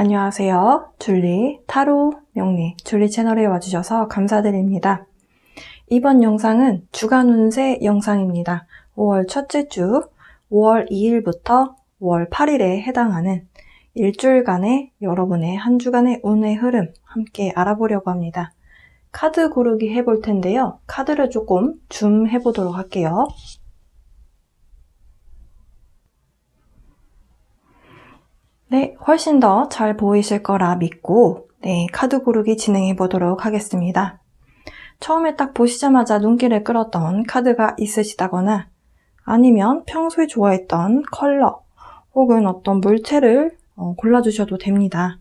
안녕하세요. 줄리, 타로, 명리, 줄리 채널에 와주셔서 감사드립니다. 이번 영상은 주간 운세 영상입니다. 5월 첫째 주, 5월 2일부터 5월 8일에 해당하는 일주일간의 여러분의 한 주간의 운의 흐름 함께 알아보려고 합니다. 카드 고르기 해볼 텐데요. 카드를 조금 줌 해보도록 할게요. 네, 훨씬 더 잘 보이실 거라 믿고 카드 고르기 진행해 보도록 하겠습니다. 처음에 딱 보시자마자 눈길을 끌었던 카드가 있으시다거나 아니면 평소에 좋아했던 컬러 혹은 어떤 물체를 골라주셔도 됩니다.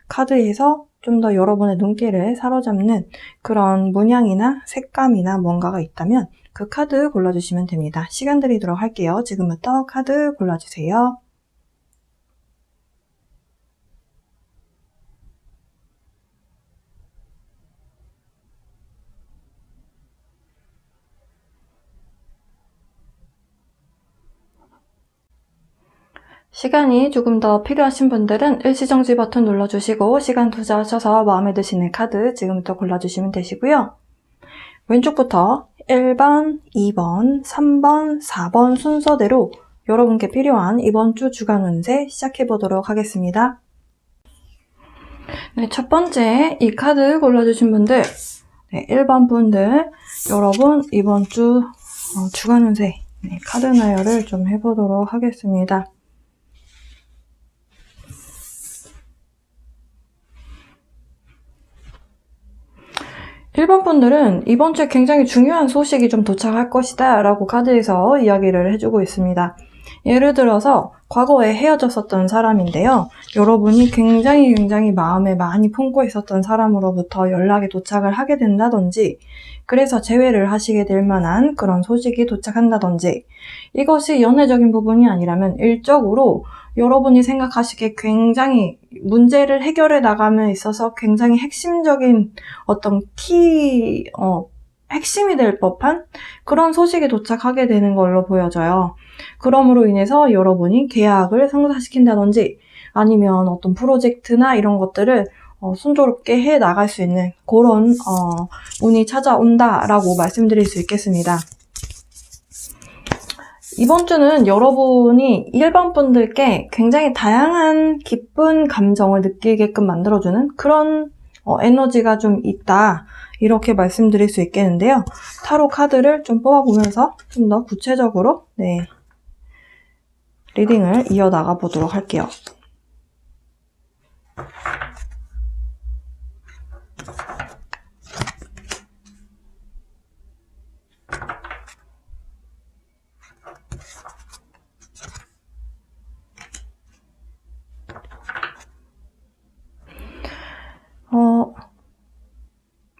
카드에서 좀 더 여러분의 눈길을 사로잡는 그런 문양이나 색감이나 뭔가가 있다면 그 카드 골라주시면 됩니다. 시간 드리도록 할게요. 지금부터 카드 골라주세요. 시간이 조금 더 필요하신 분들은 일시정지 버튼 눌러주시고 시간 투자하셔서 마음에 드시는 카드 지금부터 골라주시면 되시고요. 왼쪽부터 1번, 2번, 3번, 4번 순서대로 여러분께 필요한 이번 주 주간 운세 시작해보도록 하겠습니다. 네, 첫 번째 이 카드 골라주신 분들 1번 분들 여러분 이번 주 주간 운세 카드 나열을 좀 해보도록 하겠습니다. 1번 분들은 이번 주에 굉장히 중요한 소식이 좀 도착할 것이다 라고 카드에서 이야기를 해주고 있습니다. 예를 들어서 과거에 헤어졌었던 사람인데요. 여러분이 굉장히 마음에 많이 품고 있었던 사람으로부터 연락이 도착을 하게 된다든지 그래서 재회를 하시게 될 만한 그런 소식이 도착한다든지 이것이 연애적인 부분이 아니라면 일적으로 여러분이 생각하시기에 굉장히 문제를 해결해 나감에 있어서 굉장히 핵심적인 어떤 핵심이 될 법한 그런 소식이 도착하게 되는 걸로 보여져요. 그럼으로 인해서 여러분이 계약을 성사시킨다든지 아니면 어떤 프로젝트나 이런 것들을 순조롭게 해 나갈 수 있는 그런 운이 찾아온다라고 말씀드릴 수 있겠습니다. 이번 주는 여러분이 일반 분들께 굉장히 다양한 기쁜 감정을 느끼게끔 만들어주는 그런 에너지가 좀 있다 이렇게 말씀드릴 수 있겠는데요. 타로 카드를 좀 뽑아보면서 좀 더 구체적으로 리딩을 이어나가 보도록 할게요.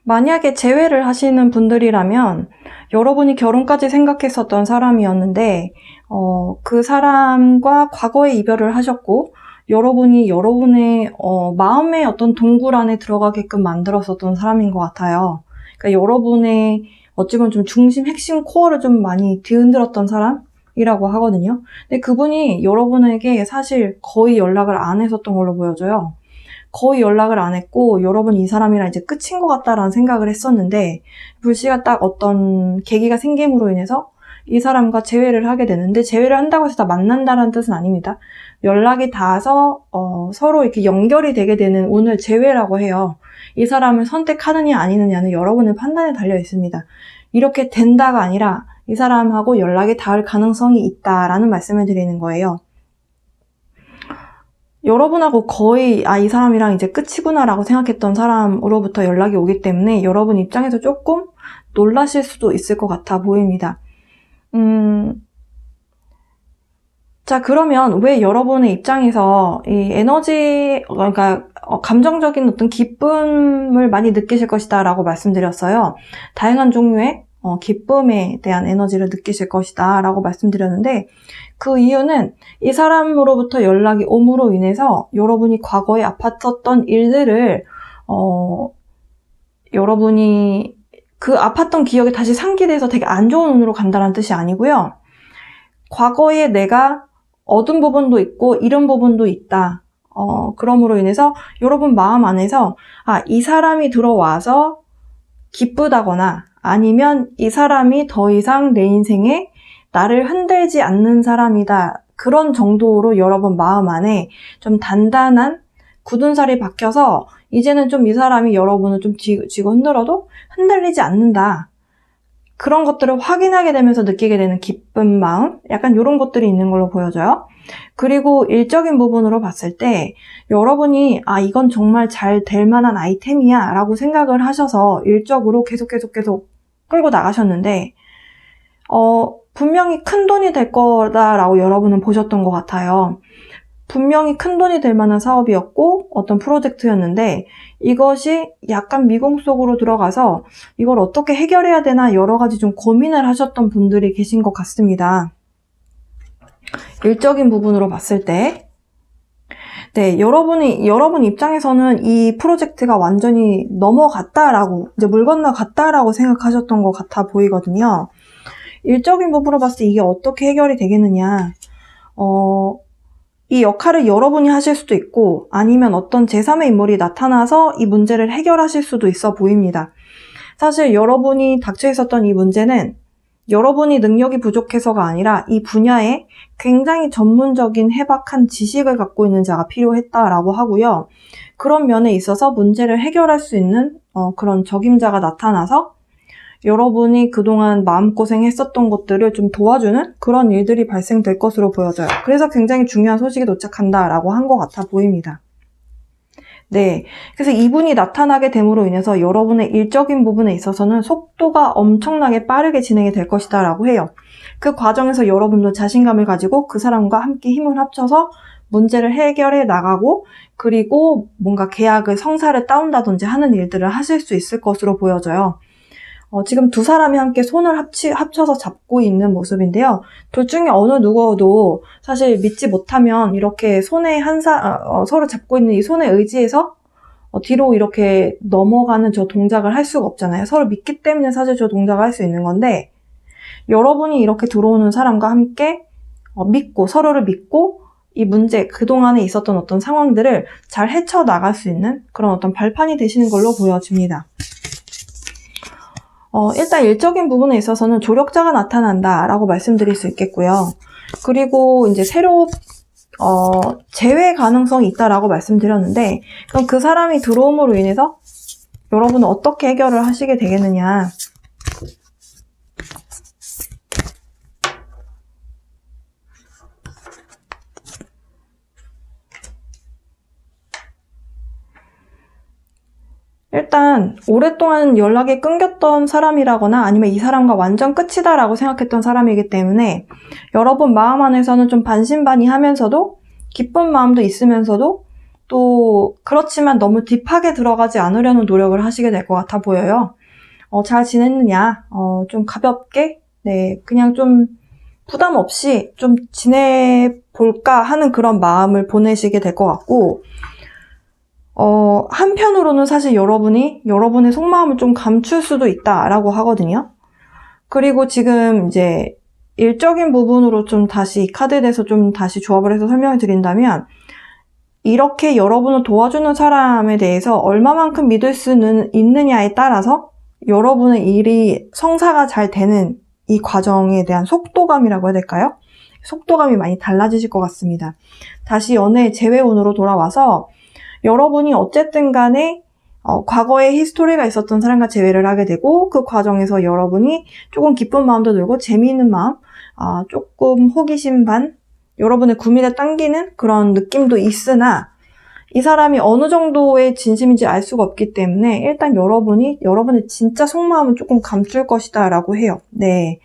만약에 재회를 하시는 분들이라면 여러분이 결혼까지 생각했었던 사람이었는데 그 사람과 과거에 이별을 하셨고 여러분이 여러분의 마음의 어떤 동굴 안에 들어가게끔 만들었었던 사람인 것 같아요. 그러니까 여러분의 어찌 보면 좀 중심, 핵심 코어를 좀 많이 뒤흔들었던 사람이라고 하거든요. 근데 그분이 여러분에게 사실 거의 연락을 안 했었던 걸로 보여져요. 거의 연락을 안 했고 여러분 이 사람이랑 이제 끝인 것 같다라는 생각을 했었는데 불씨가 딱 어떤 계기가 생김으로 인해서 이 사람과 재회를 하게 되는데 재회를 한다고 해서 다 만난다는 뜻은 아닙니다. 연락이 닿아서 서로 이렇게 연결이 되게 되는 운을 재회라고 해요. 이 사람을 선택하느냐 아니느냐는 여러분의 판단에 달려 있습니다. 이렇게 된다가 아니라 이 사람하고 연락이 닿을 가능성이 있다라는 말씀을 드리는 거예요. 여러분하고 거의 이 사람이랑 이제 끝이구나 라고 생각했던 사람으로부터 연락이 오기 때문에 여러분 입장에서 조금 놀라실 수도 있을 것 같아 보입니다. 자, 그러면 왜 여러분의 입장에서 이 에너지, 그러니까 감정적인 어떤 기쁨을 많이 느끼실 것이다 라고 말씀드렸어요. 다양한 종류의 기쁨에 대한 에너지를 느끼실 것이다 라고 말씀드렸는데 그 이유는 이 사람으로부터 연락이 옴으로 인해서 여러분이 과거에 아팠었던 일들을 여러분이 그 아팠던 기억이 다시 상기돼서 되게 안 좋은 운으로 간다는 뜻이 아니고요. 과거에 내가 얻은 부분도 있고 잃은 부분도 있다. 그럼으로 인해서 여러분 마음 안에서 이 사람이 들어와서 기쁘다거나 아니면 이 사람이 더 이상 내 인생에 나를 흔들지 않는 사람이다. 그런 정도로 여러분 마음 안에 좀 단단한 굳은 살이 박혀서 이제는 좀 이 사람이 여러분을 좀 쥐고 흔들어도 흔들리지 않는다. 그런 것들을 확인하게 되면서 느끼게 되는 기쁜 마음, 약간 이런 것들이 있는 걸로 보여져요. 그리고 일적인 부분으로 봤을 때 여러분이 이건 정말 잘 될 만한 아이템이야 라고 생각을 하셔서 일적으로 계속 끌고 나가셨는데 분명히 큰 돈이 될 거다라고 여러분은 보셨던 것 같아요. 분명히 큰 돈이 될 만한 사업이었고 어떤 프로젝트였는데 이것이 약간 미궁 속으로 들어가서 이걸 어떻게 해결해야 되나 여러 가지 좀 고민을 하셨던 분들이 계신 것 같습니다. 일적인 부분으로 봤을 때 네, 여러분 입장에서는 이 프로젝트가 완전히 넘어갔다라고, 이제 물 건너갔다라고 생각하셨던 것 같아 보이거든요. 일적인 부분으로 봤을 때 이게 어떻게 해결이 되겠느냐. 이 역할을 여러분이 하실 수도 있고, 아니면 어떤 제3의 인물이 나타나서 이 문제를 해결하실 수도 있어 보입니다. 사실 여러분이 닥쳐 있었던 이 문제는 여러분이 능력이 부족해서가 아니라 이 분야에 굉장히 전문적인 해박한 지식을 갖고 있는 자가 필요했다라고 하고요. 그런 면에 있어서 문제를 해결할 수 있는 그런 적임자가 나타나서 여러분이 그동안 마음고생했었던 것들을 좀 도와주는 그런 일들이 발생될 것으로 보여져요. 그래서 굉장히 중요한 소식이 도착한다라고 한 것 같아 보입니다. 네, 그래서 이분이 나타나게 됨으로 인해서 여러분의 일적인 부분에 있어서는 속도가 엄청나게 빠르게 진행이 될 것이다 라고 해요. 그 과정에서 여러분도 자신감을 가지고 그 사람과 함께 힘을 합쳐서 문제를 해결해 나가고 그리고 뭔가 계약을 성사를 따온다든지 하는 일들을 하실 수 있을 것으로 보여져요. 지금 두 사람이 함께 손을 합쳐서 잡고 있는 모습인데요. 둘 중에 어느 누구도 사실 믿지 못하면 이렇게 손에 서로 잡고 있는 이 손에 의지해서 뒤로 이렇게 넘어가는 저 동작을 할 수가 없잖아요. 서로 믿기 때문에 사실 저 동작을 할 수 있는 건데 여러분이 이렇게 들어오는 사람과 함께 서로를 믿고 이 문제, 그동안에 있었던 어떤 상황들을 잘 헤쳐나갈 수 있는 그런 어떤 발판이 되시는 걸로 보여집니다. 일단 일적인 부분에 있어서는 조력자가 나타난다라고 말씀드릴 수 있겠고요. 그리고 이제 새로 재회 가능성이 있다라고 말씀드렸는데 그럼 그 사람이 들어옴으로 인해서 여러분은 어떻게 해결을 하시게 되겠느냐. 일단 오랫동안 연락이 끊겼던 사람이라거나 아니면 이 사람과 완전 끝이다라고 생각했던 사람이기 때문에 여러분 마음 안에서는 좀 반신반의하면서도 기쁜 마음도 있으면서도 또 그렇지만 너무 딥하게 들어가지 않으려는 노력을 하시게 될 것 같아 보여요. 잘 지냈느냐? 좀 가볍게? 네, 그냥 좀 부담 없이 좀 지내볼까 하는 그런 마음을 보내시게 될 것 같고 한편으로는 사실 여러분의 속마음을 좀 감출 수도 있다라고 하거든요. 그리고 지금 이제 일적인 부분으로 좀 다시 이 카드에 대해서 좀 다시 조합을 해서 설명을 드린다면 이렇게 여러분을 도와주는 사람에 대해서 얼마만큼 믿을 수는 있느냐에 따라서 여러분의 일이 성사가 잘 되는 이 과정에 대한 속도감이라고 해야 될까요? 속도감이 많이 달라지실 것 같습니다. 다시 연애의 재회운으로 돌아와서 여러분이 어쨌든 간에 과거에 히스토리가 있었던 사람과 재회를 하게 되고 그 과정에서 여러분이 조금 기쁜 마음도 들고 재미있는 마음, 조금 호기심 반, 여러분의 구미를 당기는 그런 느낌도 있으나 이 사람이 어느 정도의 진심인지 알 수가 없기 때문에 일단 여러분의 진짜 속마음을 조금 감출 것이다 라고 해요. 네,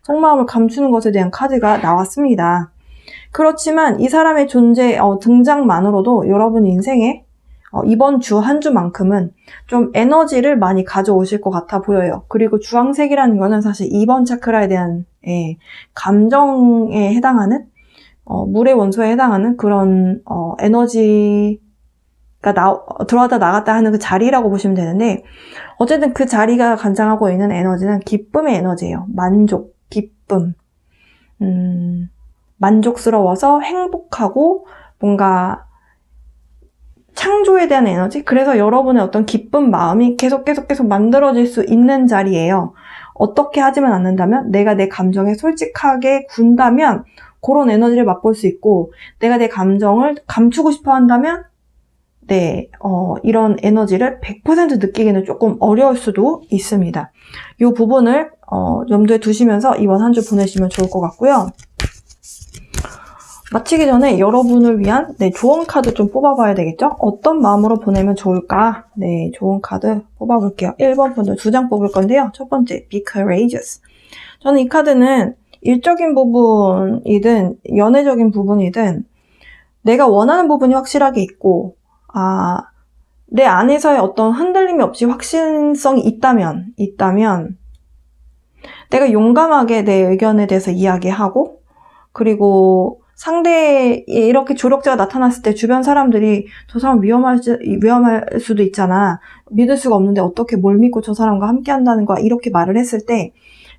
속마음을 감추는 것에 대한 카드가 나왔습니다. 그렇지만 이 사람의 존재, 등장만으로도 여러분 인생에 이번 주 한 주만큼은 좀 에너지를 많이 가져오실 것 같아 보여요. 그리고 주황색이라는 거는 사실 2번 차크라에 대한 감정에 해당하는 물의 원소에 해당하는 그런 에너지가 들어왔다 나갔다 하는 그 자리라고 보시면 되는데 어쨌든 그 자리가 관장하고 있는 에너지는 기쁨의 에너지예요. 만족, 기쁨, 만족스러워서 행복하고 뭔가 창조에 대한 에너지, 그래서 여러분의 어떤 기쁜 마음이 계속 만들어질 수 있는 자리예요. 어떻게 하지만 않는다면, 내가 내 감정에 솔직하게 군다면 그런 에너지를 맛볼 수 있고, 내가 내 감정을 감추고 싶어 한다면 이런 에너지를 100% 느끼기는 조금 어려울 수도 있습니다. 이 부분을 염두에 두시면서 이번 한 주 보내시면 좋을 것 같고요. 마치기 전에 여러분을 위한 조언 카드 좀 뽑아봐야 되겠죠? 어떤 마음으로 보내면 좋을까? 조언 카드 뽑아볼게요. 1번 분들 2장 뽑을 건데요. 첫 번째, Be Courageous. 저는 이 카드는 일적인 부분이든 연애적인 부분이든 내가 원하는 부분이 확실하게 있고 내 안에서의 어떤 흔들림이 없이 확신성이 있다면 내가 용감하게 내 의견에 대해서 이야기하고, 그리고 상대에 이렇게 조력자가 나타났을 때 주변 사람들이 저 사람 위험할 수도 있잖아. 믿을 수가 없는데 어떻게 뭘 믿고 저 사람과 함께 한다는 거야. 이렇게 말을 했을 때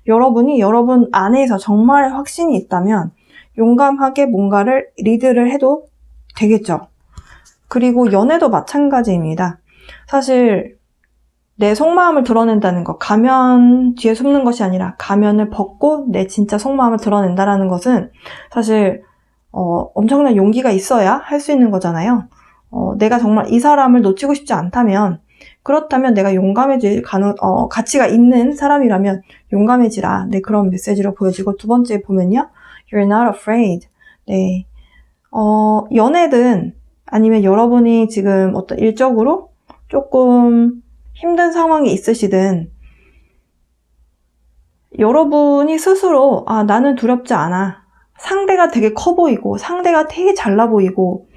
여러분이 여러분 안에서 정말 확신이 있다면 용감하게 뭔가를 리드를 해도 되겠죠. 그리고 연애도 마찬가지입니다. 사실 내 속마음을 드러낸다는 것, 가면 뒤에 숨는 것이 아니라 가면을 벗고 내 진짜 속마음을 드러낸다라는 것은 사실 엄청난 용기가 있어야 할 수 있는 거잖아요. 내가 정말 이 사람을 놓치고 싶지 않다면, 그렇다면 내가 용감해질 가치가 있는 사람이라면 용감해지라. 그런 메시지로 보여지고, 두 번째 보면요. You're not afraid. 연애든 아니면 여러분이 지금 어떤 일적으로 조금 힘든 상황이 있으시든 여러분이 스스로 나는 두렵지 않아. 상대가 되게 커 보이고 상대가 되게 잘나 보이고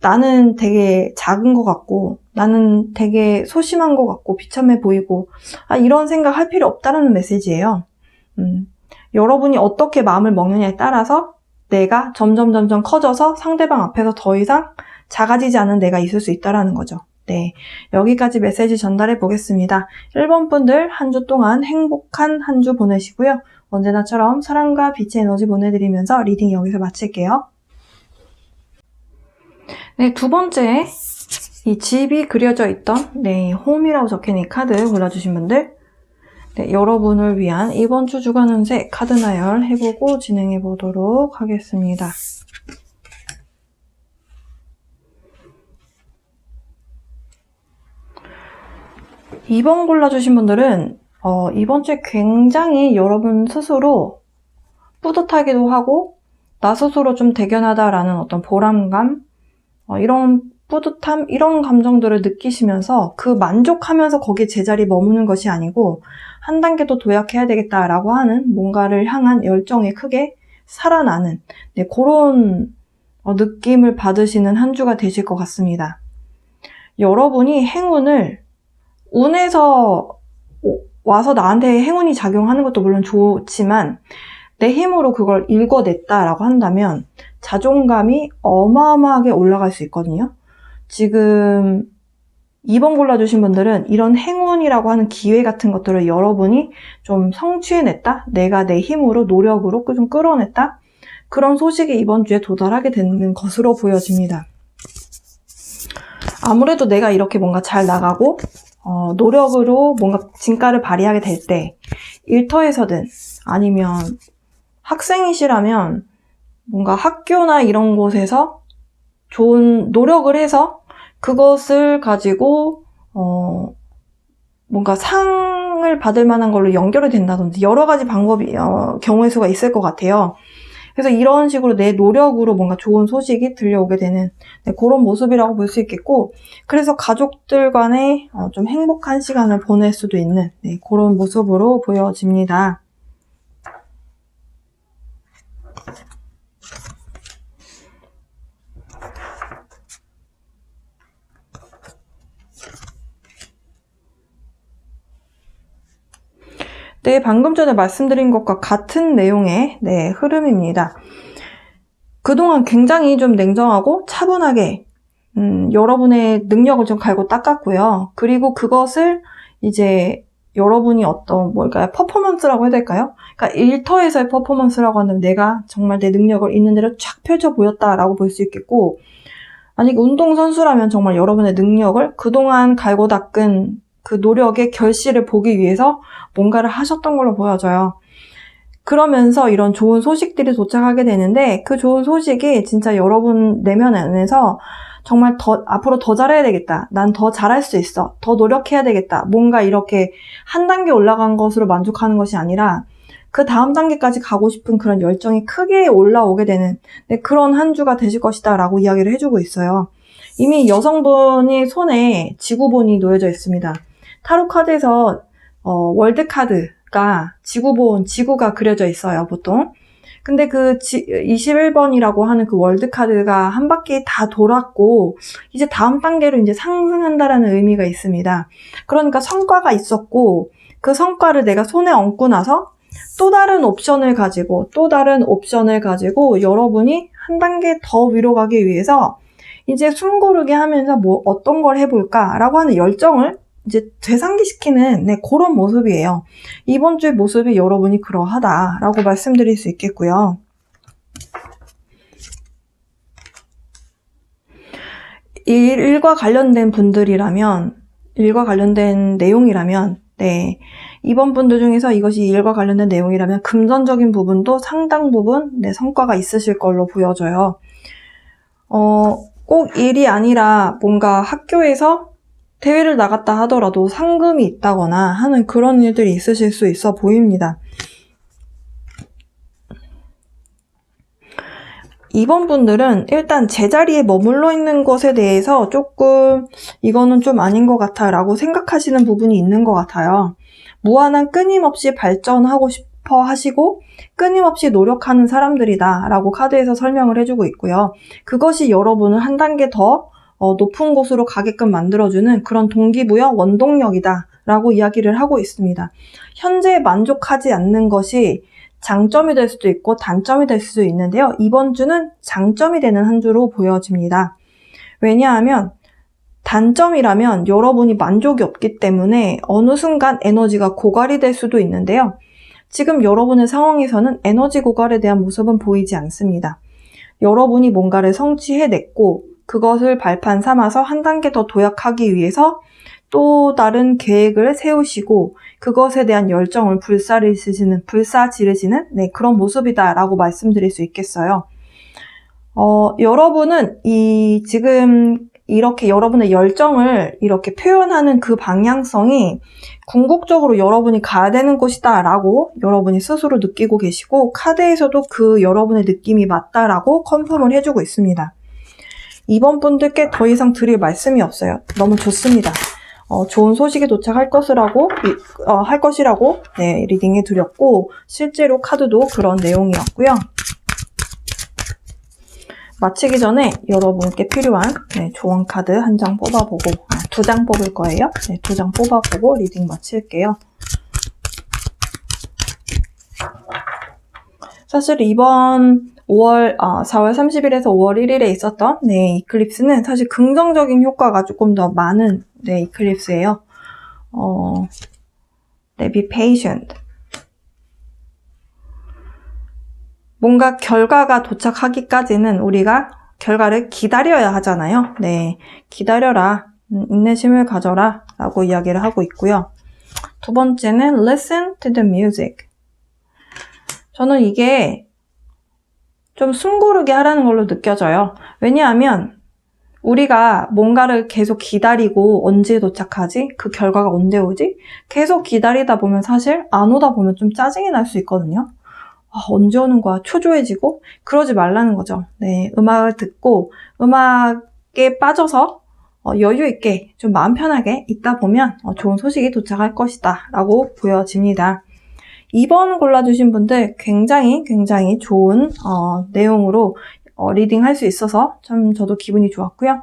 나는 되게 작은 것 같고 나는 되게 소심한 것 같고 비참해 보이고 이런 생각 할 필요 없다는 메시지예요. 여러분이 어떻게 마음을 먹느냐에 따라서 내가 점점 커져서 상대방 앞에서 더 이상 작아지지 않은 내가 있을 수 있다는 거죠. 여기까지 메시지 전달해 보겠습니다. 1번 분들 한 주 동안 행복한 한 주 보내시고요. 언제나처럼 사랑과 빛의 에너지 보내드리면서 리딩 여기서 마칠게요. 두 번째, 이 집이 그려져 있던 홈이라고 적힌 이 카드 골라주신 분들, 여러분을 위한 이번 주 주간 운세 카드 나열 해보고 진행해 보도록 하겠습니다. 2번 골라주신 분들은 이번 주에 굉장히 여러분 스스로 뿌듯하기도 하고 나 스스로 좀 대견하다라는 어떤 보람감, 이런 뿌듯함, 이런 감정들을 느끼시면서 그 만족하면서 거기에 제자리 머무는 것이 아니고 한 단계 더 도약해야 되겠다라고 하는 뭔가를 향한 열정이 크게 살아나는 그런 느낌을 받으시는 한 주가 되실 것 같습니다. 여러분이 행운을 운에서 와서 나한테 행운이 작용하는 것도 물론 좋지만 내 힘으로 그걸 읽어냈다라고 한다면 자존감이 어마어마하게 올라갈 수 있거든요. 지금 2번 골라주신 분들은 이런 행운이라고 하는 기회 같은 것들을 여러분이 좀 성취해냈다? 내가 내 힘으로 노력으로 좀 끌어냈다? 그런 소식이 이번 주에 도달하게 되는 것으로 보여집니다. 아무래도 내가 이렇게 뭔가 잘 나가고 노력으로 뭔가 진가를 발휘하게 될 때 일터에서든 아니면 학생이시라면 뭔가 학교나 이런 곳에서 좋은 노력을 해서 그것을 가지고 뭔가 상을 받을 만한 걸로 연결이 된다든지 여러 가지 방법이 경우의 수가 있을 것 같아요. 그래서 이런 식으로 내 노력으로 뭔가 좋은 소식이 들려오게 되는 그런 모습이라고 볼 수 있겠고, 그래서 가족들 간에 좀 행복한 시간을 보낼 수도 있는 그런 모습으로 보여집니다. 방금 전에 말씀드린 것과 같은 내용의 흐름입니다. 그동안 굉장히 좀 냉정하고 차분하게 여러분의 능력을 좀 갈고 닦았고요. 그리고 그것을 이제 여러분이 어떤 퍼포먼스라고 해야 될까요? 그러니까 일터에서의 퍼포먼스라고 하는 내가 정말 내 능력을 있는 대로 쫙 펼쳐 보였다라고 볼 수 있겠고, 만약에 운동선수라면 정말 여러분의 능력을 그동안 갈고 닦은 그 노력의 결실을 보기 위해서 뭔가를 하셨던 걸로 보여져요. 그러면서 이런 좋은 소식들이 도착하게 되는데 그 좋은 소식이 진짜 여러분 내면 안에서 정말 앞으로 더 잘해야 되겠다. 난 더 잘할 수 있어. 더 노력해야 되겠다. 뭔가 이렇게 한 단계 올라간 것으로 만족하는 것이 아니라 그 다음 단계까지 가고 싶은 그런 열정이 크게 올라오게 되는 그런 한 주가 되실 것이다 라고 이야기를 해주고 있어요. 이미 여성분이 손에 지구본이 놓여져 있습니다. 타로 카드에서 월드카드가 지구본, 지구가 그려져 있어요, 보통. 근데 그 21번이라고 하는 그 월드카드가 한 바퀴 다 돌았고 이제 다음 단계로 이제 상승한다라는 의미가 있습니다. 그러니까 성과가 있었고 그 성과를 내가 손에 얹고 나서 또 다른 옵션을 가지고 여러분이 한 단계 더 위로 가기 위해서 이제 숨 고르게 하면서 뭐 어떤 걸 해볼까라고 하는 열정을 이제 되상기시키는 그런 모습이에요. 이번 주의 모습이 여러분이 그러하다라고 말씀드릴 수 있겠고요. 일과 관련된 분들이라면, 일과 관련된 내용이라면, 이번 분들 중에서 이것이 일과 관련된 내용이라면 금전적인 부분도 상당 부분 성과가 있으실 걸로 보여져요. 꼭 일이 아니라 뭔가 학교에서 대회를 나갔다 하더라도 상금이 있다거나 하는 그런 일들이 있으실 수 있어 보입니다. 이번 분들은 일단 제자리에 머물러 있는 것에 대해서 조금 이거는 좀 아닌 것 같아 라고 생각하시는 부분이 있는 것 같아요. 무한한 끊임없이 발전하고 싶어 하시고 끊임없이 노력하는 사람들이다 라고 카드에서 설명을 해주고 있고요. 그것이 여러분을 한 단계 더 높은 곳으로 가게끔 만들어주는 그런 동기부여, 원동력이다 라고 이야기를 하고 있습니다. 현재 만족하지 않는 것이 장점이 될 수도 있고 단점이 될 수도 있는데요. 이번 주는 장점이 되는 한 주로 보여집니다. 왜냐하면 단점이라면 여러분이 만족이 없기 때문에 어느 순간 에너지가 고갈이 될 수도 있는데요. 지금 여러분의 상황에서는 에너지 고갈에 대한 모습은 보이지 않습니다. 여러분이 뭔가를 성취해냈고 그것을 발판 삼아서 한 단계 더 도약하기 위해서 또 다른 계획을 세우시고 그것에 대한 열정을 불사지르시는 그런 모습이다라고 말씀드릴 수 있겠어요. 여러분은 지금 이렇게 여러분의 열정을 이렇게 표현하는 그 방향성이 궁극적으로 여러분이 가야 되는 곳이다 라고 여러분이 스스로 느끼고 계시고 카드에서도 그 여러분의 느낌이 맞다라고 컨펌을 해주고 있습니다. 이번 분들께 더 이상 드릴 말씀이 없어요. 너무 좋습니다. 좋은 소식이 도착할 것이라고 리딩해 드렸고 실제로 카드도 그런 내용이었고요. 마치기 전에 여러분께 필요한 조언 카드 한 장 뽑아보고 2장 뽑을 거예요. 2장 뽑아보고 리딩 마칠게요. 사실 이번 4월 30일에서 5월 1일에 있었던 이클립스는 사실 긍정적인 효과가 조금 더 많은 이클립스예요. be patient. 뭔가 결과가 도착하기까지는 우리가 결과를 기다려야 하잖아요. 기다려라. 인내심을 가져라. 라고 이야기를 하고 있고요. 두 번째는 listen to the music. 저는 이게 좀 숨 고르게 하라는 걸로 느껴져요. 왜냐하면 우리가 뭔가를 계속 기다리고 언제 도착하지? 그 결과가 언제 오지? 계속 기다리다 보면 사실 안 오다 보면 좀 짜증이 날 수 있거든요. 언제 오는 거야? 초조해지고 그러지 말라는 거죠. 음악을 듣고 음악에 빠져서 여유 있게 좀 마음 편하게 있다 보면 좋은 소식이 도착할 것이다 라고 보여집니다. 2번 골라주신 분들 굉장히 좋은 내용으로 리딩할 수 있어서 참 저도 기분이 좋았고요.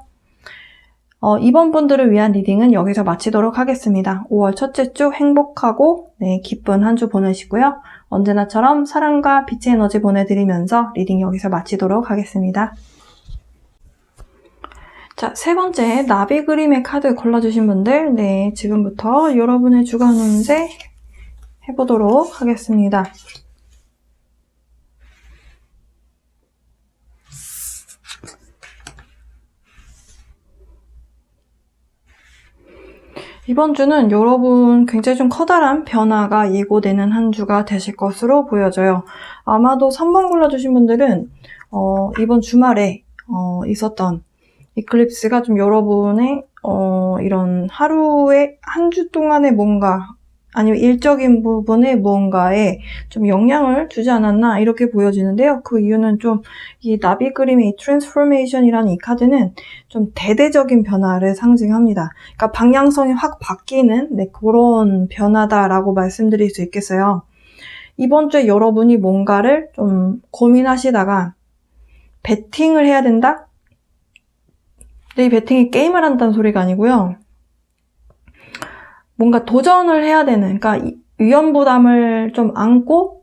2번 분들을 위한 리딩은 여기서 마치도록 하겠습니다. 5월 첫째 주 행복하고 기쁜 한 주 보내시고요. 언제나처럼 사랑과 빛의 에너지 보내드리면서 리딩 여기서 마치도록 하겠습니다. 자, 세 번째 나비 그림의 카드 골라주신 분들 지금부터 여러분의 주간 운세 해보도록 하겠습니다. 이번 주는 여러분 굉장히 좀 커다란 변화가 예고되는 한 주가 되실 것으로 보여져요. 아마도 3번 골라주신 분들은 이번 주말에 있었던 이클립스가 좀 여러분의 이런 하루에 한 주 동안의 뭔가 아니면 일적인 부분의 무언가에 좀 영향을 주지 않았나 이렇게 보여지는데요. 그 이유는 좀 이 나비 그림의 이 트랜스포메이션이라는 이 카드는 좀 대대적인 변화를 상징합니다. 그러니까 방향성이 확 바뀌는 그런 변화다라고 말씀드릴 수 있겠어요. 이번 주에 여러분이 뭔가를 좀 고민하시다가 베팅을 해야 된다? 근데 이 베팅이 게임을 한다는 소리가 아니고요. 뭔가 도전을 해야 되는, 그러니까 위험부담을 좀 안고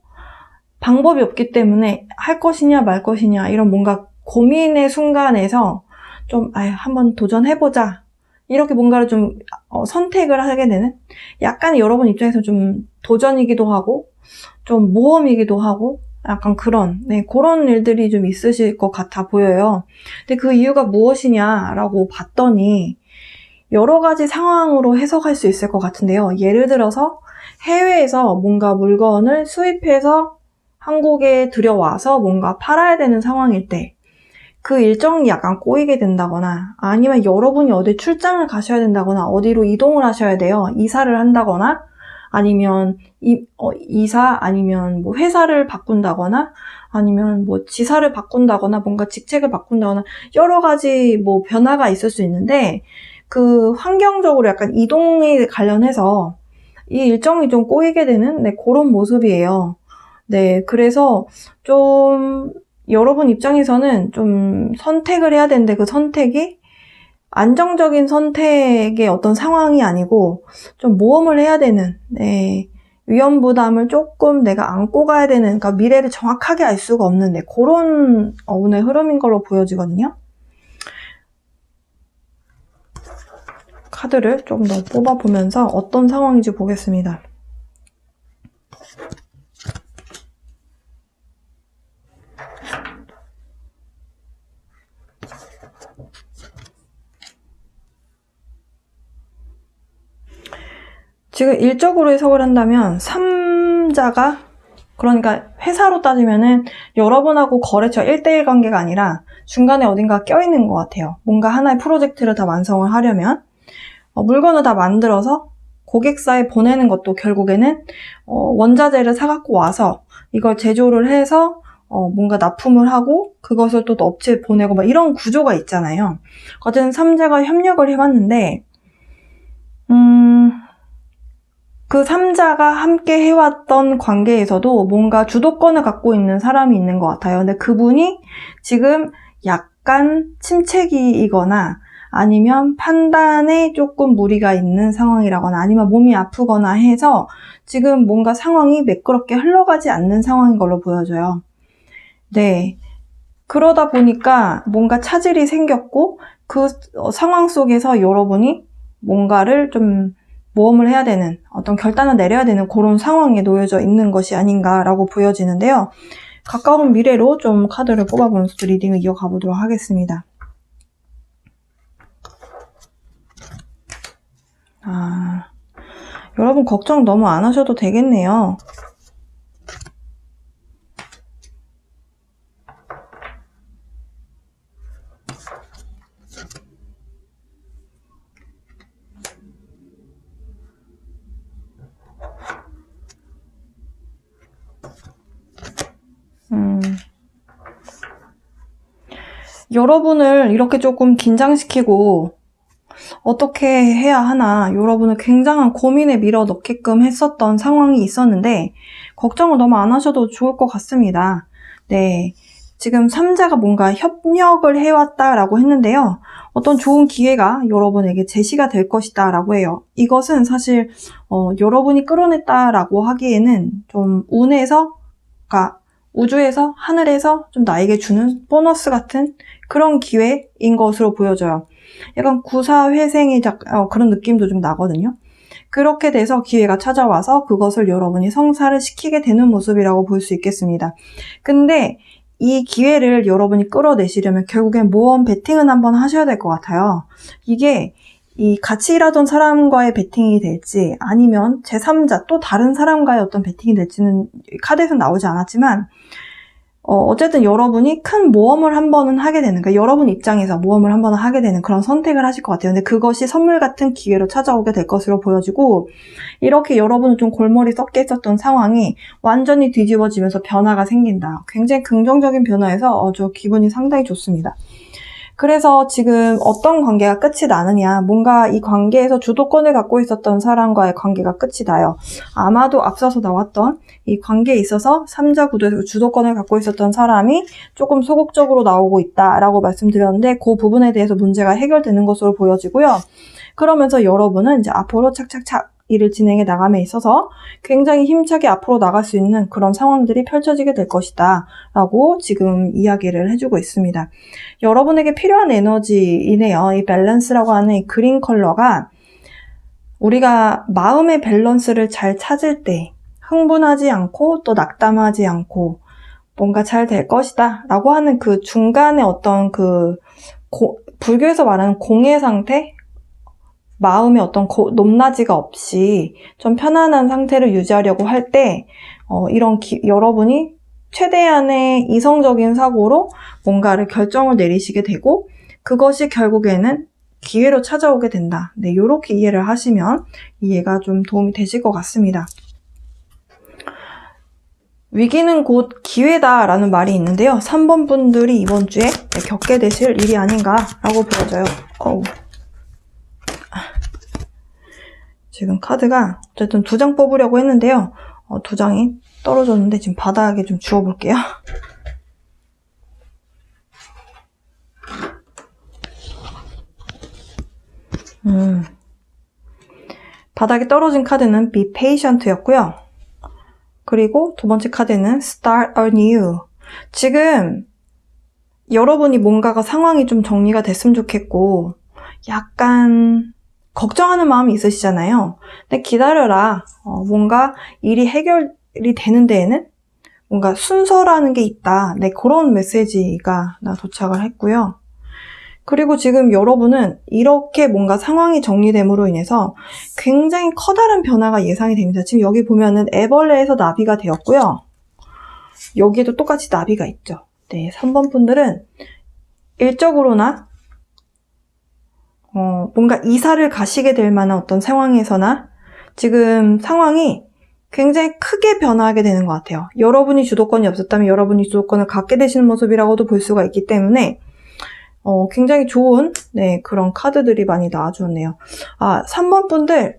방법이 없기 때문에 할 것이냐 말 것이냐 이런 뭔가 고민의 순간에서 좀 한번 도전해보자 이렇게 뭔가를 좀 선택을 하게 되는 약간 여러분 입장에서 좀 도전이기도 하고 좀 모험이기도 하고 약간 그런 일들이 좀 있으실 것 같아 보여요. 근데 그 이유가 무엇이냐라고 봤더니 여러 가지 상황으로 해석할 수 있을 것 같은데요. 예를 들어서 해외에서 뭔가 물건을 수입해서 한국에 들여와서 뭔가 팔아야 되는 상황일 때 그 일정이 약간 꼬이게 된다거나 아니면 여러분이 어디 출장을 가셔야 된다거나 어디로 이동을 하셔야 돼요. 이사를 한다거나 아니면 이사 아니면 뭐 회사를 바꾼다거나 아니면 뭐 지사를 바꾼다거나 뭔가 직책을 바꾼다거나 여러 가지 뭐 변화가 있을 수 있는데 그 환경적으로 약간 이동에 관련해서 이 일정이 좀 꼬이게 되는 그런 모습이에요. 그래서 좀 여러분 입장에서는 좀 선택을 해야 되는데 그 선택이 안정적인 선택의 어떤 상황이 아니고 좀 모험을 해야 되는 위험 부담을 조금 내가 안고 가야 되는 그러니까 미래를 정확하게 알 수가 없는 그런 오늘 흐름인 걸로 보여지거든요. 카드를 좀 더 뽑아보면서 어떤 상황인지 보겠습니다. 지금 일적으로 해석을 한다면 3자가 그러니까 회사로 따지면은 여러분하고 거래처 1대1 관계가 아니라 중간에 어딘가 껴있는 것 같아요. 뭔가 하나의 프로젝트를 다 완성을 하려면 물건을 다 만들어서 고객사에 보내는 것도 결국에는 원자재를 사갖고 와서 이걸 제조를 해서 뭔가 납품을 하고 그것을 또 업체에 보내고 막 이런 구조가 있잖아요. 어쨌든 3자가 협력을 해봤는데 그 3자가 함께 해왔던 관계에서도 뭔가 주도권을 갖고 있는 사람이 있는 것 같아요. 근데 그분이 지금 약간 침체기이거나 아니면 판단에 조금 무리가 있는 상황이라거나 아니면 몸이 아프거나 해서 지금 뭔가 상황이 매끄럽게 흘러가지 않는 상황인 걸로 보여져요. 그러다 보니까 뭔가 차질이 생겼고 그 상황 속에서 여러분이 뭔가를 좀 모험을 해야 되는 어떤 결단을 내려야 되는 그런 상황에 놓여져 있는 것이 아닌가라고 보여지는데요. 가까운 미래로 좀 카드를 뽑아보면서 리딩을 이어가 보도록 하겠습니다. 여러분 걱정 너무 안 하셔도 되겠네요. 여러분을 이렇게 조금 긴장시키고 어떻게 해야 하나 여러분을 굉장한 고민에 밀어넣게끔 했었던 상황이 있었는데 걱정을 너무 안 하셔도 좋을 것 같습니다. 지금 3자가 뭔가 협력을 해왔다라고 했는데요. 어떤 좋은 기회가 여러분에게 제시가 될 것이다 라고 해요. 이것은 사실 여러분이 끌어냈다라고 하기에는 좀 운에서 그러니까 우주에서 하늘에서 좀 나에게 주는 보너스 같은 그런 기회인 것으로 보여져요. 약간 구사회생의 그런 느낌도 좀 나거든요. 그렇게 돼서 기회가 찾아와서 그것을 여러분이 성사를 시키게 되는 모습이라고 볼 수 있겠습니다. 근데 이 기회를 여러분이 끌어내시려면 결국엔 모험 베팅은 한번 하셔야 될 것 같아요. 이게 이 같이 일하던 사람과의 베팅이 될지 아니면 제3자 또 다른 사람과의 어떤 베팅이 될지는 카드에서 나오지 않았지만 어쨌든 여러분이 큰 모험을 한 번은 하게 되는, 그러니까 여러분 입장에서 모험을 한 번은 하게 되는 그런 선택을 하실 것 같아요. 근데 그것이 선물 같은 기회로 찾아오게 될 것으로 보여지고, 이렇게 여러분은 좀 골머리 썩게 있었던 상황이 완전히 뒤집어지면서 변화가 생긴다. 굉장히 긍정적인 변화에서 저 기분이 상당히 좋습니다. 그래서 지금 어떤 관계가 끝이 나느냐, 뭔가 이 관계에서 주도권을 갖고 있었던 사람과의 관계가 끝이 나요. 아마도 앞서서 나왔던 이 관계에 있어서 3자 구도에서 주도권을 갖고 있었던 사람이 조금 소극적으로 나오고 있다라고 말씀드렸는데, 그 부분에 대해서 문제가 해결되는 것으로 보여지고요. 그러면서 여러분은 이제 앞으로 착착착 일을 진행해 나감에 있어서 굉장히 힘차게 앞으로 나갈 수 있는 그런 상황들이 펼쳐지게 될 것이다 라고 지금 이야기를 해주고 있습니다. 여러분에게 필요한 에너지이네요. 이 밸런스라고 하는 이 그린 컬러가 우리가 마음의 밸런스를 잘 찾을 때 흥분하지 않고 또 낙담하지 않고 뭔가 잘 될 것이다 라고 하는 그 중간에 어떤 불교에서 말하는 공의 상태? 마음의 어떤 높낮이가 없이 좀 편안한 상태를 유지하려고 할 때 여러분이 최대한의 이성적인 사고로 뭔가를 결정을 내리시게 되고, 그것이 결국에는 기회로 찾아오게 된다. 네, 이렇게 이해를 하시면 이해가 좀 도움이 되실 것 같습니다. 위기는 곧 기회다라는 말이 있는데요. 3번 분들이 이번 주에 겪게 되실 일이 아닌가라고 보여져요. 지금 카드가 어쨌든 2장 뽑으려고 했는데요. 2장이 떨어졌는데 지금 바닥에 좀 주워볼게요. 바닥에 떨어진 카드는 Be Patient였고요. 그리고 2번째 카드는 Start Anew. 지금 여러분이 뭔가가 상황이 좀 정리가 됐으면 좋겠고 약간 걱정하는 마음이 있으시잖아요. 근데 기다려라. 뭔가 일이 해결이 되는 데에는 뭔가 순서라는 게 있다. 네, 그런 메시지가 도착을 했고요. 그리고 지금 여러분은 이렇게 뭔가 상황이 정리됨으로 인해서 굉장히 커다란 변화가 예상이 됩니다. 지금 여기 보면은 애벌레에서 나비가 되었고요. 여기에도 똑같이 나비가 있죠. 네, 3번 분들은 일적으로나 뭔가 이사를 가시게 될 만한 어떤 상황에서나 지금 상황이 굉장히 크게 변화하게 되는 것 같아요. 여러분이 주도권이 없었다면 여러분이 주도권을 갖게 되시는 모습이라고도 볼 수가 있기 때문에 굉장히 좋은 그런 카드들이 많이 나와주었네요. 3번 분들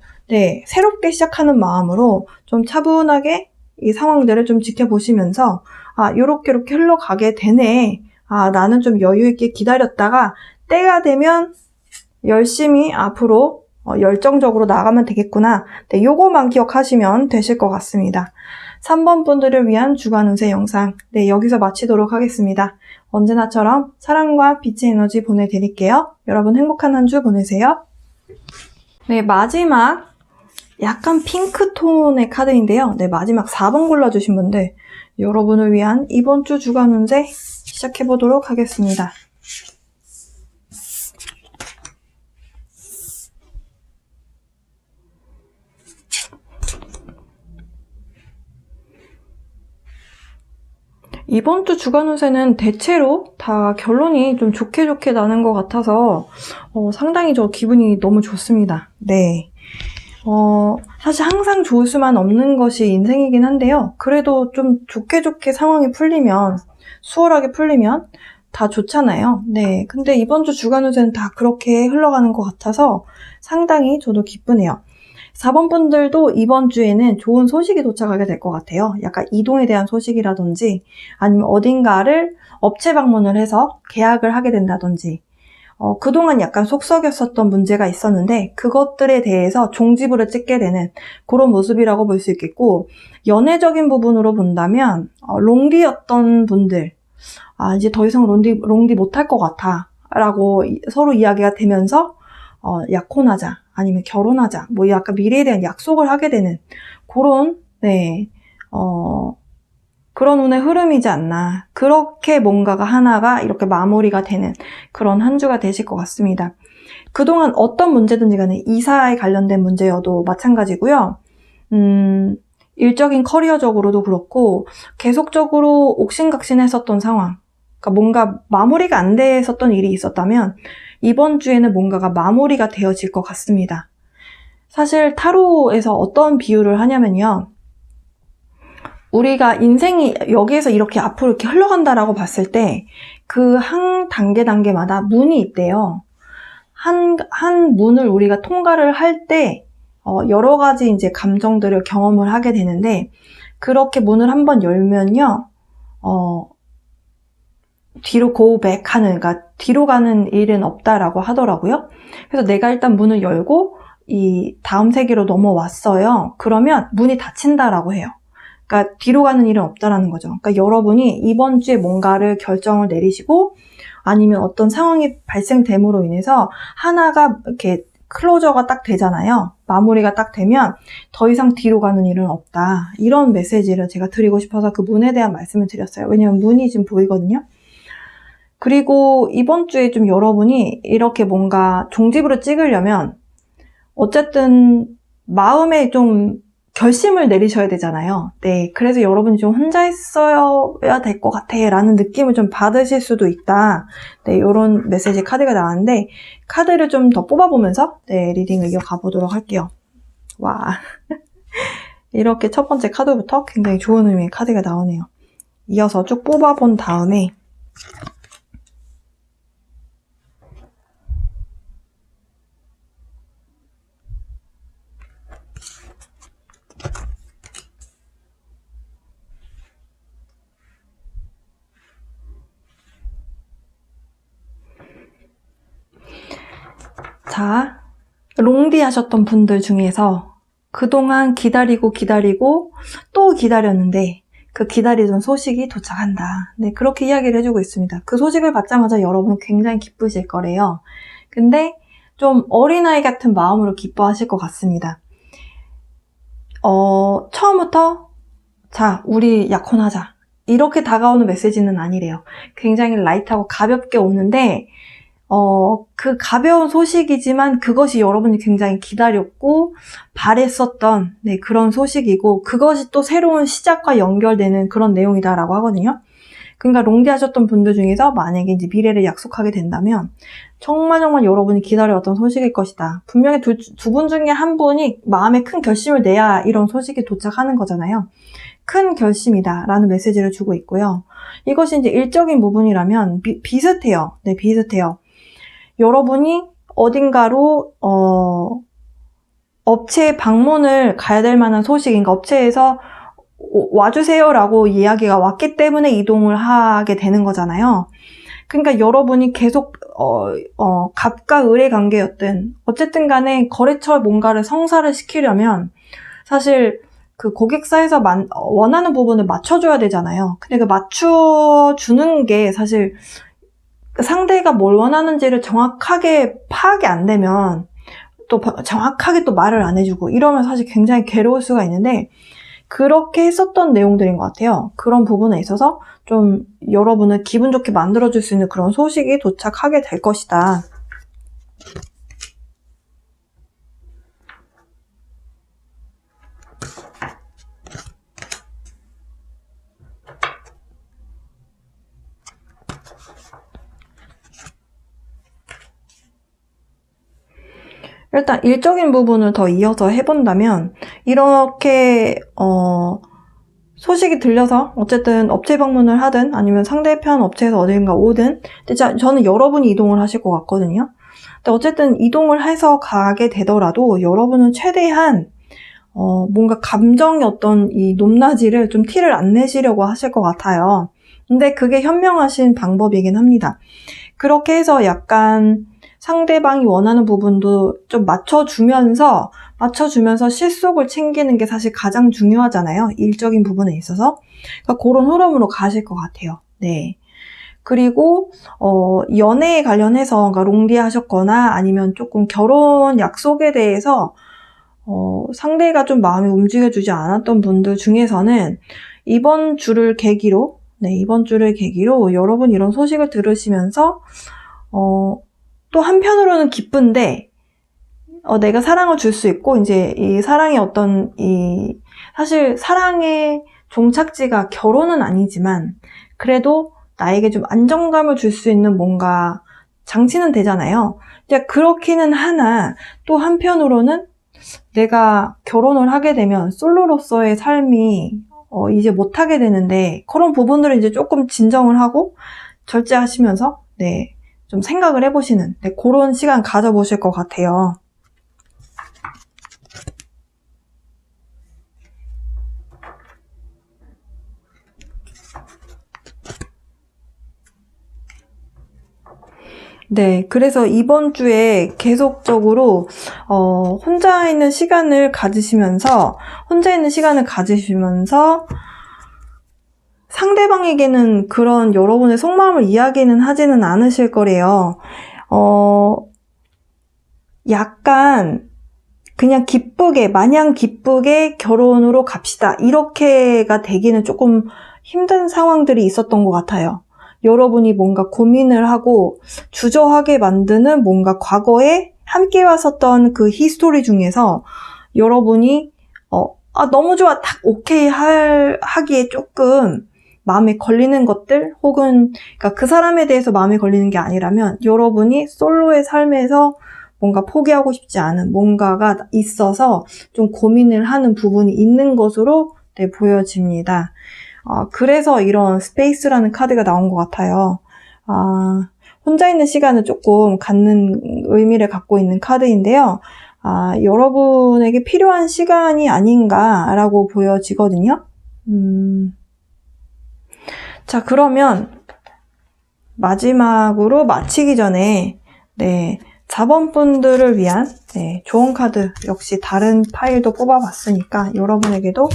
새롭게 시작하는 마음으로 좀 차분하게 이 상황들을 좀 지켜보시면서 요렇게 흘러가게 되네. 나는 좀 여유 있게 기다렸다가 때가 되면 열심히 앞으로 열정적으로 나가면 되겠구나. 네, 요거만 기억하시면 되실 것 같습니다. 3번 분들을 위한 주간 운세 영상 여기서 마치도록 하겠습니다. 언제나처럼 사랑과 빛의 에너지 보내드릴게요. 여러분 행복한 한 주 보내세요. 네, 마지막 약간 핑크톤의 카드인데요. 마지막 4번 골라주신 분들 여러분을 위한 이번 주 주간 운세 시작해보도록 하겠습니다. 이번 주 주간 운세는 대체로 다 결론이 좀 좋게 나는 것 같아서 상당히 저 기분이 너무 좋습니다. 네. 사실 항상 좋을 수만 없는 것이 인생이긴 한데요. 그래도 좀 좋게 상황이 풀리면, 수월하게 풀리면 다 좋잖아요. 네. 근데 이번 주 주간 운세는 다 그렇게 흘러가는 것 같아서 상당히 저도 기쁘네요. 4번 분들도 이번 주에는 좋은 소식이 도착하게 될 것 같아요. 약간 이동에 대한 소식이라든지 아니면 어딘가를 업체 방문을 해서 계약을 하게 된다든지 그동안 약간 속썩였었던 문제가 있었는데 그것들에 대해서 종지부를 찍게 되는 그런 모습이라고 볼 수 있겠고, 연애적인 부분으로 본다면 롱디였던 분들 이제 더 이상 롱디 못할 것 같아 라고 서로 이야기가 되면서 약혼하자 아니면 결혼하자 뭐 약간 미래에 대한 약속을 하게 되는 그런 그런 운의 흐름이지 않나. 그렇게 뭔가가 하나가 이렇게 마무리가 되는 그런 한 주가 되실 것 같습니다. 그동안 어떤 문제든지 간에 이사에 관련된 문제여도 마찬가지고요. 일적인 커리어적으로도 그렇고 계속적으로 옥신각신했었던 상황, 그러니까 뭔가 마무리가 안 됐었던 일이 있었다면 이번 주에는 뭔가가 마무리가 되어질 것 같습니다. 사실 타로에서 어떤 비유를 하냐면요. 우리가 인생이 여기에서 이렇게 앞으로 이렇게 흘러간다라고 봤을 때 그 한 단계마다 문이 있대요. 한 문을 우리가 통과를 할 때 여러 가지 이제 감정들을 경험을 하게 되는데 그렇게 문을 한번 열면요. 뒤로 고백 하는, 그러니까 뒤로 가는 일은 없다라고 하더라고요. 그래서 내가 일단 문을 열고 이 다음 세계로 넘어왔어요. 그러면 문이 닫힌다라고 해요. 그러니까 뒤로 가는 일은 없다라는 거죠. 그러니까 여러분이 이번 주에 뭔가를 결정을 내리시고 아니면 어떤 상황이 발생됨으로 인해서 하나가 이렇게 클로저가 딱 되잖아요. 마무리가 딱 되면 더 이상 뒤로 가는 일은 없다. 이런 메시지를 제가 드리고 싶어서 그 문에 대한 말씀을 드렸어요. 왜냐면 문이 지금 보이거든요. 그리고 이번 주에 좀 여러분이 이렇게 뭔가 종집으로 찍으려면 어쨌든 마음에 좀 결심을 내리셔야 되잖아요. 네, 그래서 여러분이 좀 혼자 있어야 될 것 같아 라는 느낌을 좀 받으실 수도 있다. 네, 이런 메시지 카드가 나왔는데 카드를 좀 더 뽑아보면서 네, 리딩을 이어가 보도록 할게요. 와, 이렇게 첫 번째 카드부터 굉장히 좋은 의미의 카드가 나오네요. 이어서 쭉 뽑아본 다음에 자, 롱디 하셨던 분들 중에서 그동안 기다리고 또 기다렸는데 그 기다리던 소식이 도착한다. 네, 그렇게 이야기를 해주고 있습니다. 그 소식을 받자마자 여러분 굉장히 기쁘실 거래요. 근데 좀 어린아이 같은 마음으로 기뻐하실 것 같습니다. 처음부터 자, 우리 약혼하자. 이렇게 다가오는 메시지는 아니래요. 굉장히 라이트하고 가볍게 오는데 그 가벼운 소식이지만 그것이 여러분이 굉장히 기다렸고 바랬었던 네, 그런 소식이고 그것이 또 새로운 시작과 연결되는 그런 내용이다라고 하거든요. 그러니까 롱디 하셨던 분들 중에서 만약에 이제 미래를 약속하게 된다면 정말 여러분이 기다려왔던 소식일 것이다. 분명히 두 분 중에 한 분이 마음에 큰 결심을 내야 이런 소식이 도착하는 거잖아요. 큰 결심이다 라는 메시지를 주고 있고요. 이것이 이제 일적인 부분이라면 비슷해요. 네, 비슷해요. 여러분이 어딘가로 업체에 방문을 가야 될 만한 소식, 그러니까 업체에서 와주세요라고 이야기가 왔기 때문에 이동을 하게 되는 거잖아요. 그러니까 여러분이 계속 갑과 을의 관계였든 어쨌든 간에 거래처에 뭔가를 성사를 시키려면 사실 그 고객사에서 원하는 부분을 맞춰줘야 되잖아요. 근데 그 맞춰주는 게 사실 상대가 뭘 원하는지를 정확하게 파악이 안 되면 또 정확하게 또 말을 안 해주고 이러면 사실 굉장히 괴로울 수가 있는데 그렇게 했었던 내용들인 것 같아요. 그런 부분에 있어서 좀 여러분을 기분 좋게 만들어줄 수 있는 그런 소식이 도착하게 될 것이다. 일단 일적인 부분을 더 이어서 해본다면 이렇게 소식이 들려서 어쨌든 업체 방문을 하든 아니면 상대편 업체에서 어딘가 오든 근데 저는 여러분이 이동을 하실 것 같거든요. 근데 어쨌든 이동을 해서 가게 되더라도 여러분은 최대한 뭔가 감정의 어떤 이 높낮이를 좀 티를 안 내시려고 하실 것 같아요. 근데 그게 현명하신 방법이긴 합니다. 그렇게 해서 약간 상대방이 원하는 부분도 좀 맞춰주면서 실속을 챙기는 게 사실 가장 중요하잖아요. 일적인 부분에 있어서. 그러니까 그런 흐름으로 가실 것 같아요. 네. 그리고 연애에 관련해서 그러니까 롱디 하셨거나 아니면 조금 결혼 약속에 대해서 상대가 좀 마음이 움직여주지 않았던 분들 중에서는 이번 주를 계기로 여러분 이런 소식을 들으시면서 또 한편으로는 기쁜데, 내가 사랑을 줄 수 있고, 이제 이 사랑의 사실 사랑의 종착지가 결혼은 아니지만, 그래도 나에게 좀 안정감을 줄 수 있는 뭔가 장치는 되잖아요. 이제 그렇기는 하나, 또 한편으로는 내가 결혼을 하게 되면 솔로로서의 삶이 이제 못하게 되는데, 그런 부분들을 이제 조금 진정을 하고 절제하시면서 좀 생각을 해보시는 그런 시간 가져보실 것 같아요. 그래서 이번 주에 계속적으로 혼자 있는 시간을 가지시면서 상대방에게는 그런 여러분의 속마음을 이야기는 하지는 않으실 거래요. 약간 그냥 마냥 기쁘게 결혼으로 갑시다. 이렇게가 되기는 조금 힘든 상황들이 있었던 것 같아요. 여러분이 뭔가 고민을 하고 주저하게 만드는 뭔가 과거에 함께 왔었던 그 히스토리 중에서 여러분이 너무 좋아, 딱 오케이 하기에 조금 마음에 걸리는 것들, 혹은 그러니까 그 사람에 대해서 마음에 걸리는 게 아니라면 여러분이 솔로의 삶에서 뭔가 포기하고 싶지 않은 뭔가가 있어서 좀 고민을 하는 부분이 있는 것으로 보여집니다. 그래서 이런 스페이스라는 카드가 나온 것 같아요. 혼자 있는 시간을 조금 갖는 의미를 갖고 있는 카드인데요. 여러분에게 필요한 시간이 아닌가라고 보여지거든요. 자, 그러면 마지막으로 마치기 전에 4번 분들을 위한 좋은 카드, 역시 다른 파일도 뽑아봤으니까 여러분에게도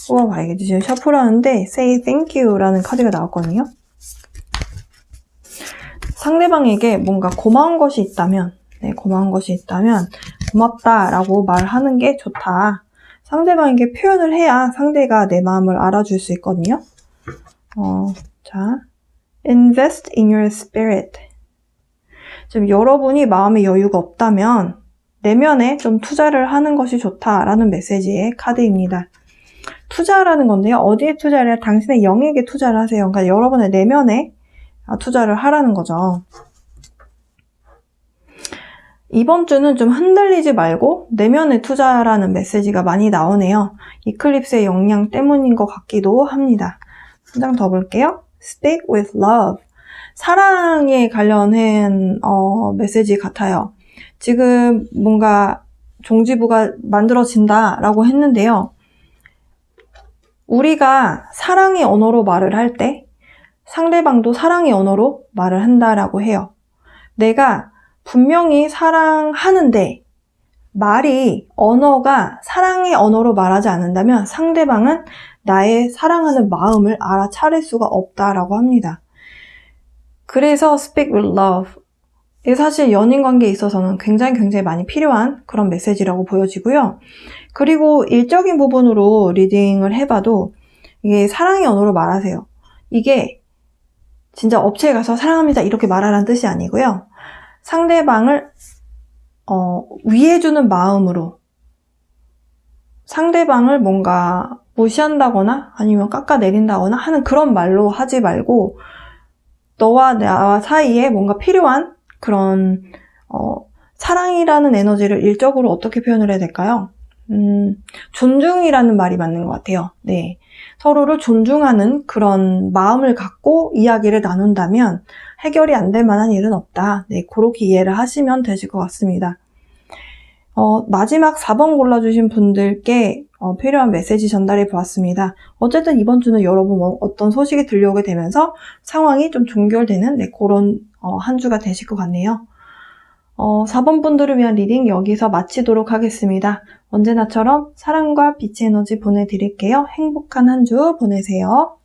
뽑아봐야겠죠. 지금 셔플 하는데 Say Thank You라는 카드가 나왔거든요. 상대방에게 뭔가 고마운 것이 있다면 고맙다라고 말하는 게 좋다. 상대방에게 표현을 해야 상대가 내 마음을 알아줄 수 있거든요. 자, Invest in your spirit. 지금 여러분이 마음의 여유가 없다면 내면에 좀 투자를 하는 것이 좋다라는 메시지의 카드입니다. 투자라는 건데요. 어디에 투자를 해야? 당신의 영에게 투자를 하세요. 그러니까 여러분의 내면에 투자를 하라는 거죠. 이번 주는 좀 흔들리지 말고 내면에 투자라는 메시지가 많이 나오네요. 이클립스의 영향 때문인 것 같기도 합니다. 한 장 더 볼게요. Speak with love. 사랑에 관련한 메시지 같아요. 지금 뭔가 종지부가 만들어진다라고 했는데요. 우리가 사랑의 언어로 말을 할 때 상대방도 사랑의 언어로 말을 한다라고 해요. 내가 분명히 사랑하는데 언어가 사랑의 언어로 말하지 않는다면 상대방은 나의 사랑하는 마음을 알아차릴 수가 없다라고 합니다. 그래서 Speak with love. 이게 사실 연인 관계에 있어서는 굉장히 많이 필요한 그런 메시지라고 보여지고요. 그리고 일적인 부분으로 리딩을 해봐도 이게 사랑의 언어로 말하세요. 이게 진짜 업체에 가서 사랑합니다 이렇게 말하라는 뜻이 아니고요. 상대방을 위해주는 마음으로 상대방을 뭔가 무시한다거나 아니면 깎아내린다거나 하는 그런 말로 하지 말고 너와 나와 사이에 뭔가 필요한 그런 사랑이라는 에너지를 일적으로 어떻게 표현을 해야 될까요? 존중이라는 말이 맞는 것 같아요. 서로를 존중하는 그런 마음을 갖고 이야기를 나눈다면 해결이 안 될 만한 일은 없다. 그렇게 이해를 하시면 되실 것 같습니다. 마지막 4번 골라주신 분들께 필요한 메시지 전달해 보았습니다. 어쨌든 이번 주는 여러분 어떤 소식이 들려오게 되면서 상황이 좀 종결되는 그런 한 주가 되실 것 같네요. 4번 분들을 위한 리딩 여기서 마치도록 하겠습니다. 언제나처럼 사랑과 빛의 에너지 보내드릴게요. 행복한 한 주 보내세요.